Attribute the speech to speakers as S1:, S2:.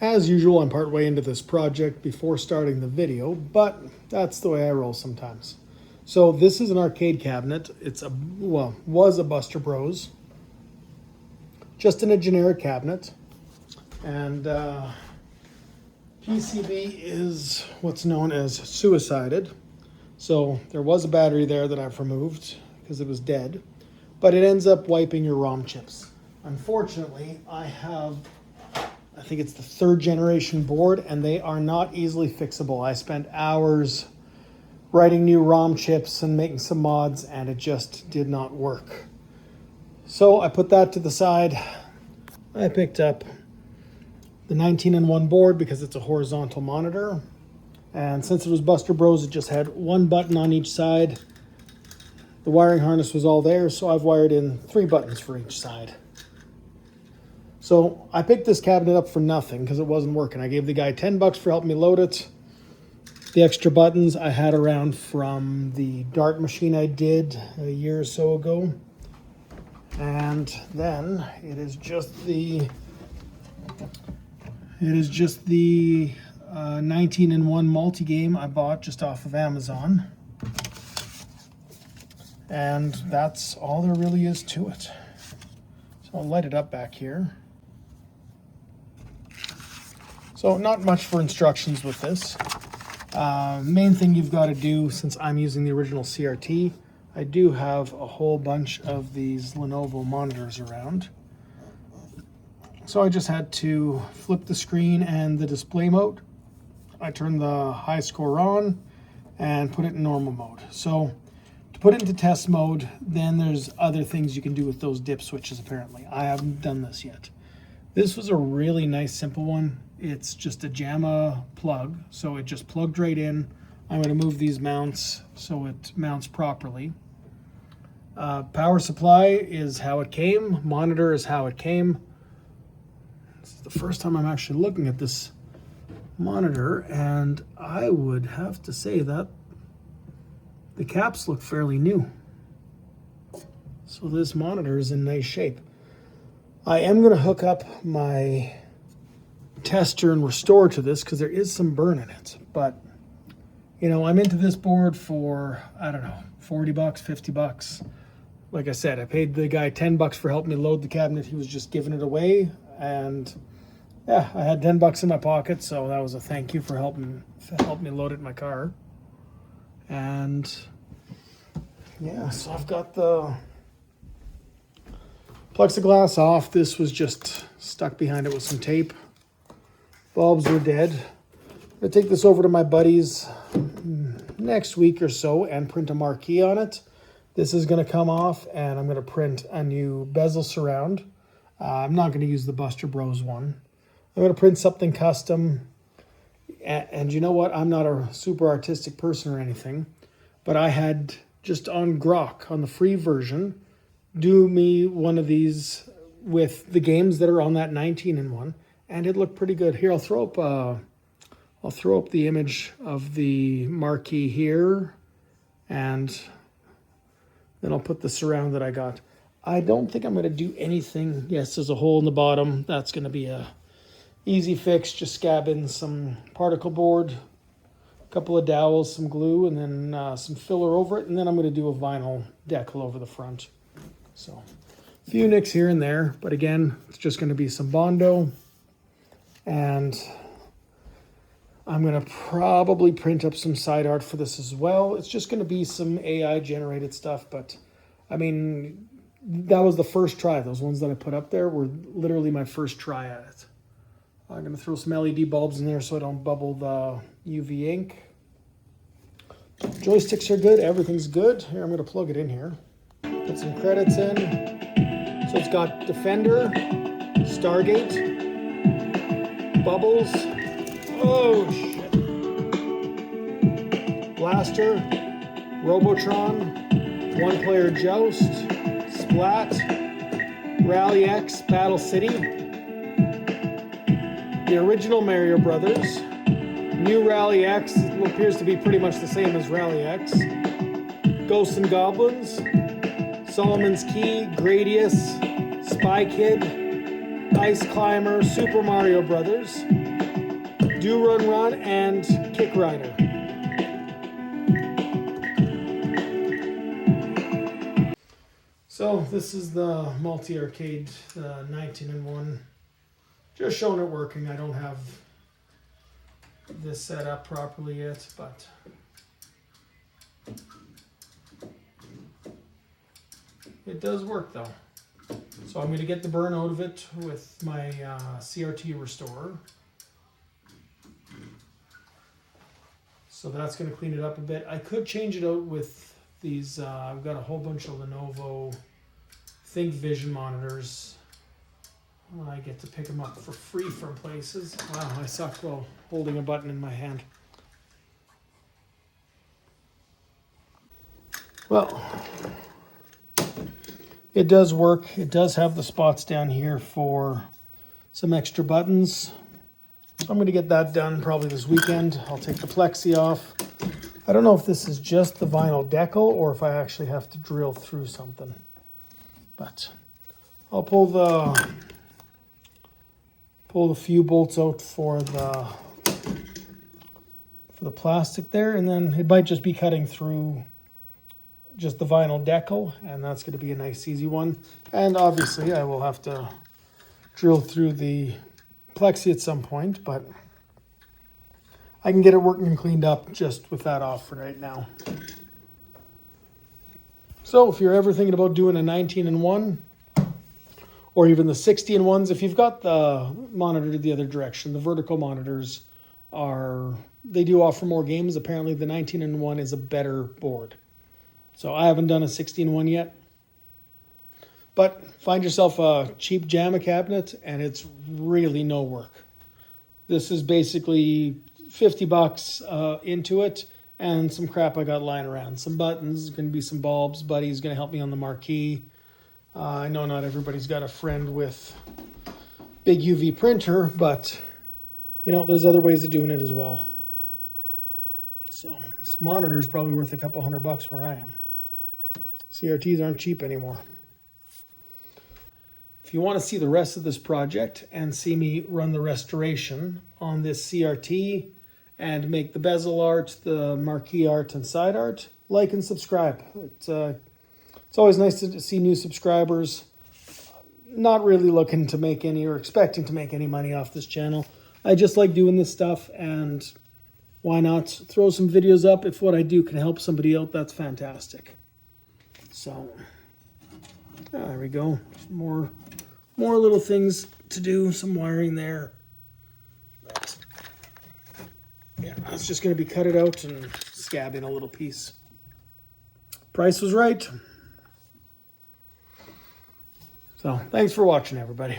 S1: As usual, I'm part way into this project before starting the video, but that's the way I roll sometimes. So this is an arcade cabinet. Was a Buster Bros. Just in a generic cabinet. And PCB is what's known as suicided. So there was a battery there that I've removed because it was dead, but it ends up wiping your ROM chips. Unfortunately, I think it's the 3rd generation board, and they are not easily fixable. I spent hours writing new ROM chips and making some mods, and it just did not work. So I put that to the side. I picked up the 19-in-1 board because it's a horizontal monitor. And since it was Buster Bros, it just had one button on each side. The wiring harness was all there, so I've wired in 3 buttons for each side. So I picked this cabinet up for nothing because it wasn't working. I gave the guy $10 for helping me load it. The extra buttons I had around from the dart machine I did a year or so ago. And then it is just the 19-in-1 multi-game I bought just off of Amazon. And that's all there really is to it. So I'll light it up back here. So not much for instructions with this. Main thing you've got to do, since I'm using the original CRT, I do have a whole bunch of these Lenovo monitors around. So I just had to flip the screen and the display mode. I turned the high score on and put it in normal mode. So to put it into test mode, then there's other things you can do with those dip switches apparently. I haven't done this yet. This was a really nice simple one. It's just a JAMMA plug, so it just plugged right in. I'm going to move these mounts so it mounts properly. Power supply is how it came. Monitor is how it came. This is the first time I'm actually looking at this monitor, and I would have to say that the caps look fairly new. So this monitor is in nice shape. I am going to hook up my tester and restore to this because there is some burn in it. But, you know, I'm into this board for, I don't know, $40, $50. Like I said, I paid the guy $10 for helping me load the cabinet. He was just giving it away. And yeah, I had $10 in my pocket, so that was a thank you for helping me load it in my car. And yeah, so I've got the plexiglass off. This was just stuck behind it with some tape. Bulbs are dead. I'm gonna take this over to my buddy's next week or so and print a marquee on it. This is gonna come off, and I'm gonna print a new bezel surround. I'm not gonna use the Buster Bros one. I'm gonna print something custom. And you know what? I'm not a super artistic person or anything, but I had just on Grok, on the free version, do me one of these with the games that are on that 19-in-1, and it looked pretty good. Here, I'll throw up the image of the marquee here, and then I'll put the surround that I got. I don't think I'm going to do anything. Yes, there's a hole in the bottom. That's going to be a easy fix. Just scab in some particle board, a couple of dowels, some glue, and then some filler over it. And then I'm going to do a vinyl decal over the front. So a few nicks here and there, but again, it's just going to be some Bondo. And I'm going to probably print up some side art for this as well. It's just going to be some AI generated stuff, but I mean, that was the first try. Those ones that I put up there were literally my first try at it. I'm going to throw some LED bulbs in there so I don't bubble the UV ink. Joysticks are good. Everything's good. Here, I'm going to plug it in here. Put some credits in. So it's got Defender, Stargate, Bubbles. Oh, shit. Blaster, Robotron, One Player Joust, Splat, Rally X, Battle City, the original Mario Brothers, new Rally X, it appears to be pretty much the same as Rally X, Ghosts and Goblins, Solomon's Key, Gradius, Spy Kid, Ice Climber, Super Mario Brothers, Do Run Run, and Kick Rider. So this is the multi-arcade 19-in-1. Just showing it working. I don't have this set up properly yet, but it does work though. So I'm going to get the burn out of it with my CRT restorer. So that's going to clean it up a bit. I could change it out with these, I've got a whole bunch of Lenovo Think Vision monitors. I get to pick them up for free from places. Wow, I suck while holding a button in my hand. Well, it does work. It does have the spots down here for some extra buttons. So I'm going to get that done probably this weekend. I'll take the plexi off. I don't know if this is just the vinyl decal or if I actually have to drill through something. But I'll pull the few bolts out for the plastic there, and then it might just be cutting through just the vinyl decal, and that's going to be a nice easy one. And obviously I will have to drill through the plexi at some point, but I can get it working and cleaned up just with that off for right now. So if you're ever thinking about doing a 19-in-1 or even the 60-in-1s, if you've got the monitor the other direction, the vertical monitors they do offer more games. Apparently the 19-in-1 is a better board. So I haven't done a 60-in-1 yet. But find yourself a cheap jamma cabinet and it's really no work. This is basically $50 into it and some crap I got lying around. Some buttons, going to be some bulbs. Buddy's going to help me on the marquee. I know not everybody's got a friend with big UV printer, but you know, there's other ways of doing it as well. So this monitor is probably worth a couple $100 where I am. CRTs aren't cheap anymore. If you want to see the rest of this project and see me run the restoration on this CRT and make the bezel art, the marquee art, and side art, like and subscribe. It's always nice to see new subscribers. Not really looking to make any or expecting to make any money off this channel. I just like doing this stuff, and why not throw some videos up? If what I do can help somebody out, that's fantastic. So there we go. More little things to do, some wiring there. But yeah, it's just going to be cut it out and scab in a little piece. Price was right. So thanks for watching, everybody.